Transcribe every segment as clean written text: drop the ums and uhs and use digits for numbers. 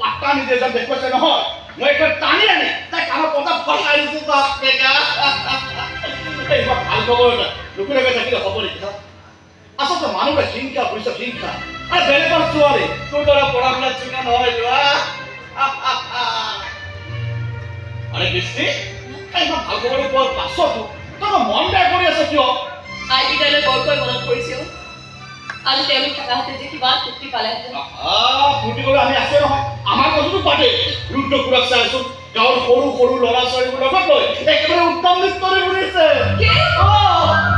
পাত্তা নিদিয়ে যেন দেখুৱাইছে নহয় মই একবাৰ টানি আনি তাই কামৰ কথা ফচাই দিছোঁ বাপেকা এইবাৰ ভাল খবৰ এটা নুশুনাকৈ থাকিলে হ'ব নেকি আচলতে মানুহবোৰে হিংসা বুজিছ হিংসা আৰু বেলেগৰ ছোৱালী তোৰ দৰে পঢ়া শুনা চোকা নহয় আৰে বৃষ্টি এইবাৰ ভাল খবৰ পোৱাৰ পাছতো তই মন বেয়া কৰি আছ কিয় আজি কাইলৈ বৰকৈ মনত পৰিছে আজি তেওঁলোক থকাহেঁতেন যে কিমান ফূৰ্তি পালেহেঁতেন ফূৰ্তি কৰি আমি আছে নহয় আমাৰ কথাটো পাতে ৰুদ্ৰ খুৰাক চাইছোঁ গাঁৱৰ সৰু সৰু ল'ৰা ছোৱালীবোৰ লগত লৈ একেবাৰে উত্তম নৃত্যৰে ঘূৰিছে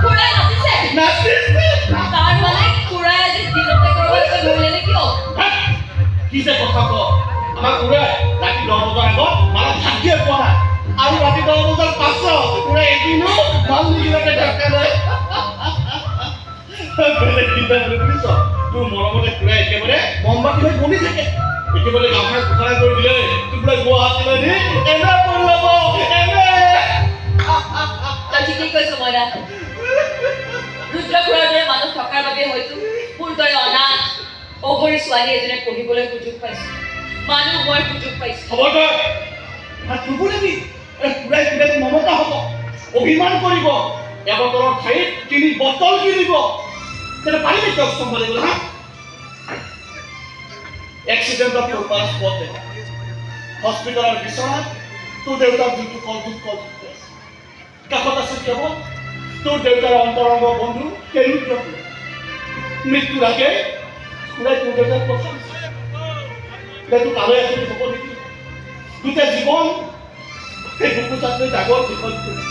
খুৰাই নাচিছে নাচিছে তাৰ মানে খুৰাই আজি দিনতে কৰবাত ঘূৰিলে নে কিয় কি যে কথা ক আমাৰ খুৰাই ৰাতি 10 বজাৰ আগত মালক ভাগিয়ে পোৱা নাই আৰু ৰাতি 10 বজাৰ পাছত খুৰাই এদিনো ভাল নিদিয়াকে ঢাকা নাই বেলেগ চিন্তা কৰি বুজিছ তোৰ মৰমতে খুৰাই একেবাৰে মমবাতি হৈ বনি থাকে একেবাৰে গাঁওখনে ঘোষণা কৰি দিলে তোৰ খুৰাই গুৱাহাটীলৈ নি এনে পঢ়াব এনে তই ঠিকেই কৈছ মইনা ৰুদ্ৰ খুৰাৰ দৰে মানুহ থকাৰ বাবে হয়তো মোৰ দৰে অনাথ অঘৰী ছোৱালী এজনে পঢ়িবলৈ সুযোগ পাইছে মানুহ হোৱাৰ সুযোগ পাইছে খবৰদাৰ চুবুৰিবি খুৰাই খুৰাই মমতা হ'ব অভিমান কৰিব এবটলৰ ঠাইত 3 বটল কিনিব তেনে পাৰিবি তই চম্ভালিবলৈ হা এক্সিডেণ্ট অফ তোৰ পাছপৰ্টে হস্পিটেলৰ বিচনাত তোৰ দেউতাক যোনটো কল কাষত আছে কেৱল তোৰ দেউতাৰ অন্তৰংগ বন্ধু কেৰুদ্ৰ মৃত্যুৰ আগে খুৰাই তোৰ দেউতাক কথা তোক আৰু এজনী হ'ব নেকি গোটেই জীৱন সেই বুকু চাকৰি ডাগৰ দীঘল কৰি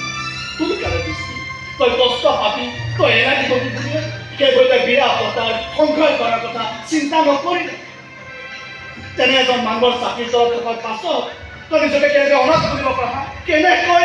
তোৰ কাৰণে দৃষ্টি তই কষ্ট পাবি তই এৰা দিব বুজিলে কেৱল বিয়া পতাৰ সংসাৰ কৰাৰ কথা চিন্তা নকৰিলে তেনে এজন মানুহৰ চাকৰি তলত থকাৰ পাছত তই নিজকে কেনেকৈ অনাথ কৰিব পাৰা কেনেকৈ